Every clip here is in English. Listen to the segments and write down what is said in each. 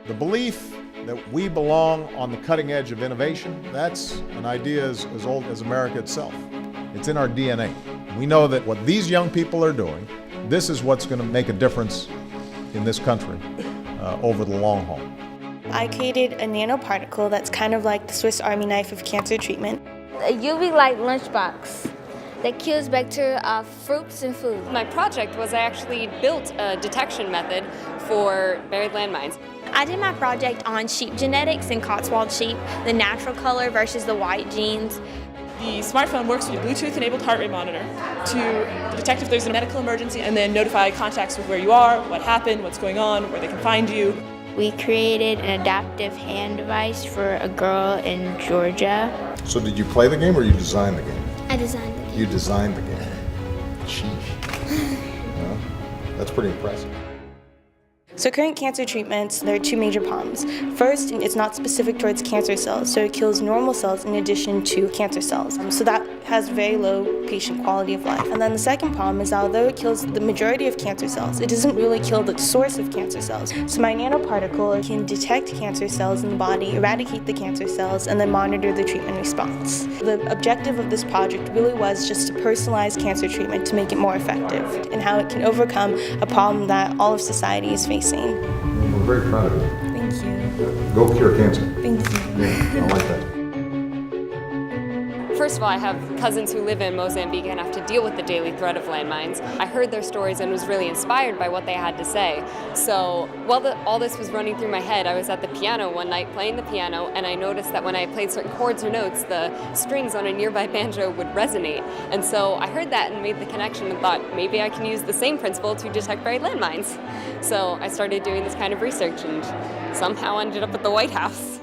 The belief that we belong on the cutting edge of innovation, that's an idea as old as America itself. It's in our DNA. We know that what these young people are doing, this is what's going to make a difference in this country over the long haul. I created a nanoparticle that's kind of like the Swiss Army knife of cancer treatment. A UV light lunchbox that kills bacteria off fruits and food. My project was I actually built a detection method for buried landmines. I did my project on sheep genetics and Cotswold sheep, the natural color versus the white genes. The smartphone works with a Bluetooth-enabled heart rate monitor to detect if there's a medical emergency and then notify contacts with where you are, what happened, what's going on, where they can find you. We created an adaptive hand device for a girl in Georgia. So did you play the game or you designed the game? I designed the game. You designed the game. Sheesh. Well, that's pretty impressive. So current cancer treatments, there are two major problems. First, it's not specific towards cancer cells, so it kills normal cells in addition to cancer cells. So that has very low patient quality of life. And then the second problem is although it kills the majority of cancer cells, it doesn't really kill the source of cancer cells. So my nanoparticle can detect cancer cells in the body, eradicate the cancer cells, and then monitor the treatment response. The objective of this project really was just to personalize cancer treatment to make it more effective and how it can overcome a problem that all of society is facing. We're very proud of you. Thank you. Go cure cancer. Thank you. Yeah, I like that. First of all, I have cousins who live in Mozambique and have to deal with the daily threat of landmines. I heard their stories and was really inspired by what they had to say. So while all this was running through my head, I was at the piano one night playing the piano, and I noticed that when I played certain chords or notes, the strings on a nearby banjo would resonate. And so I heard that and made the connection and thought maybe I can use the same principle to detect buried landmines. So I started doing this kind of research and somehow ended up at the White House.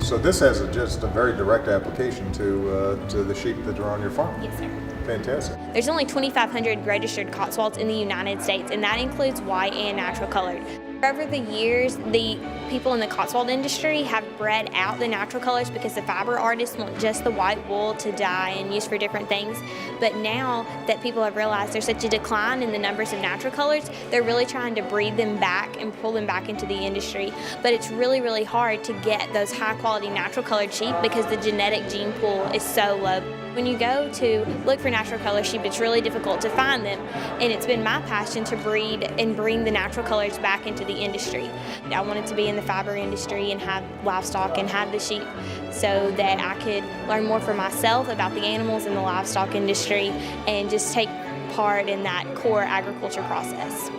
So this has just a very direct application to the sheep that are on your farm. Yes, sir. Fantastic. There's only 2,500 registered Cotswolds in the United States, and that includes white and natural colored. Over the years, the people in the Cotswold industry have bred out the natural colors because the fiber artists want just the white wool to dye and use for different things. But now that people have realized there's such a decline in the numbers of natural colors, they're really trying to breed them back and pull them back into the industry. But it's really, really hard to get those high quality natural colored sheep because the genetic gene pool is so low. When you go to look for natural color sheep, it's really difficult to find them, and it's been my passion to breed and bring the natural colors back into the industry. I wanted to be in the fiber industry and have livestock and have the sheep so that I could learn more for myself about the animals in the livestock industry and just take part in that core agriculture process.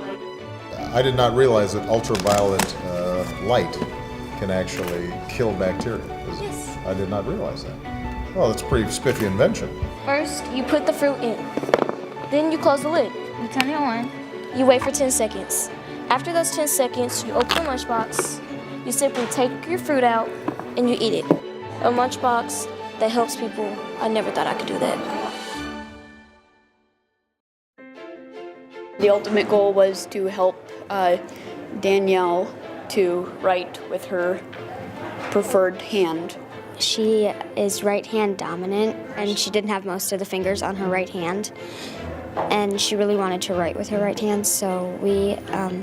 I did not realize that ultraviolet light can actually kill bacteria. Yes. I did not realize that. Well, that's a pretty spiffy invention. First, you put the fruit in. Then you close the lid. You turn it on. You wait for 10 seconds. After those 10 seconds, you open the lunchbox. You simply take your fruit out and you eat it. A lunchbox that helps people. I never thought I could do that. The ultimate goal was to help Danielle to write with her preferred hand. She is right hand dominant, and she didn't have most of the fingers on her right hand, and she really wanted to write with her right hand, so we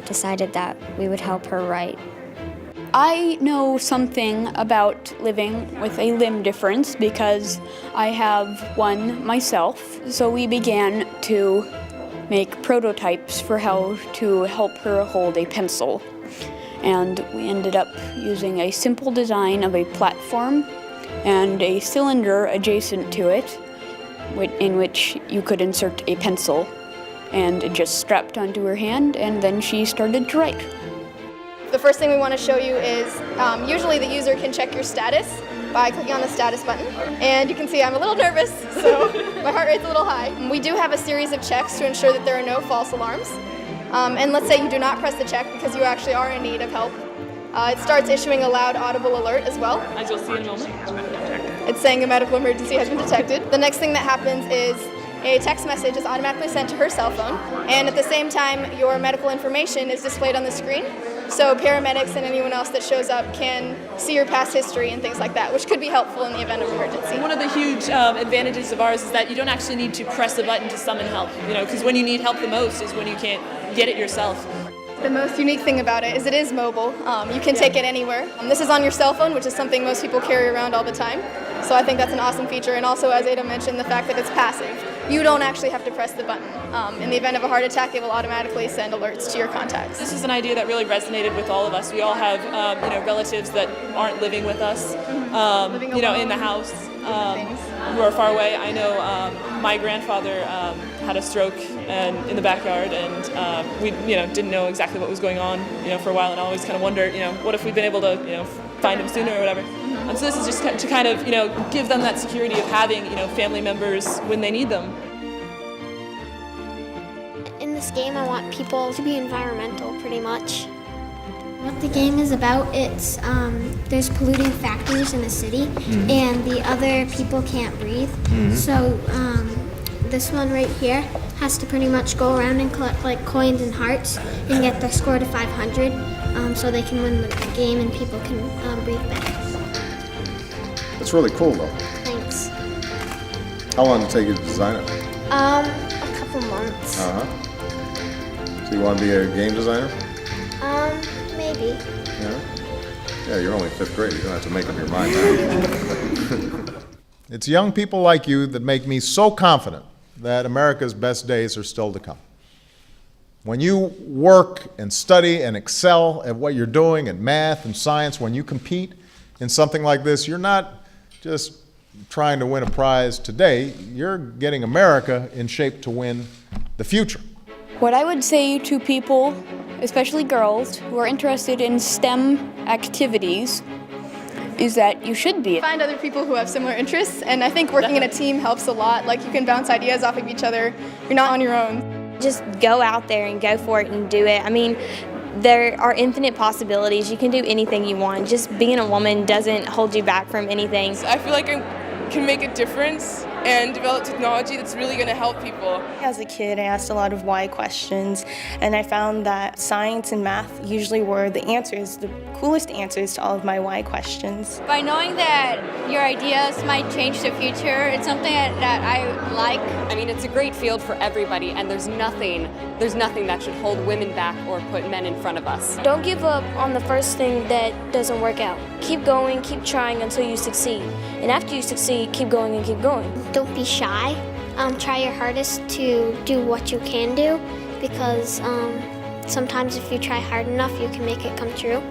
decided that we would help her write. I know something about living with a limb difference because I have one myself, so we began to make prototypes for how to help her hold a pencil. And we ended up using a simple design of a platform and a cylinder adjacent to it in which you could insert a pencil, and it just strapped onto her hand, and then she started to write. The first thing we want to show you is usually the user can check your status by clicking on the status button, and you can see I'm a little nervous, so my heart rate's a little high. We do have a series of checks to ensure that there are no false alarms, and let's say you do not press the check because you actually are in need of help. It starts issuing a loud audible alert as well. As you'll see in a moment. It's saying a medical emergency has been detected. The next thing that happens is a text message is automatically sent to her cell phone, and at the same time your medical information is displayed on the screen, so paramedics and anyone else that shows up can see your past history and things like that, which could be helpful in the event of emergency. One of the huge advantages of ours is that you don't actually need to press the button to summon help, because when you need help the most is when you can't get it yourself. The most unique thing about it is mobile. You can take it anywhere. This is on your cell phone, which is something most people carry around all the time. So I think that's an awesome feature. And also, as Ada mentioned, the fact that it's passive. You don't actually have to press the button. In the event of a heart attack, it will automatically send alerts to your contacts. This is an idea that really resonated with all of us. We all have, relatives that aren't living with us, Living in alone. the house, Things. who are far away. I know my grandfather had a stroke and in the backyard, and we, didn't know exactly what was going on, for a while, and I always kind of wondered, what if we'd been able to, find him sooner or whatever. And so this is just to kind of, give them that security of having, family members when they need them. In this game, I want people to be environmental, pretty much. What the game is about, it's there's polluting factories in a city, and the other people can't breathe. So this one right here has to pretty much go around and collect like coins and hearts and get their score to 500, so they can win the game and people can breathe better. It's really cool, though. Thanks. How long did it take you to design it? A couple months. So you want to be a game designer? Maybe. Yeah, you're only 5th grade. You don't have to make up your mind now. It's young people like you that make me so confident that America's best days are still to come. When you work and study and excel at what you're doing in math and science, when you compete in something like this, you're not just trying to win a prize today, you're getting America in shape to win the future. What I would say to people, especially girls, who are interested in STEM activities, is that you should be. Find other people who have similar interests, and I think working in a team helps a lot. Like, you can bounce ideas off of each other. You're not on your own. Just go out there and go for it and do it. I mean, there are infinite possibilities. You can do anything you want. Just being a woman doesn't hold you back from anything. I feel like I can make a difference and develop technology that's really going to help people. As a kid, I asked a lot of why questions, and I found that science and math usually were the answers, the coolest answers to all of my why questions. By knowing that your ideas might change the future, it's something that I like. I mean, it's a great field for everybody, and there's nothing that should hold women back or put men in front of us. Don't give up on the first thing that doesn't work out. Keep going, keep trying until you succeed. And after you succeed, keep going and keep going. Don't be shy. Try your hardest to do what you can do, because sometimes if you try hard enough, you can make it come true.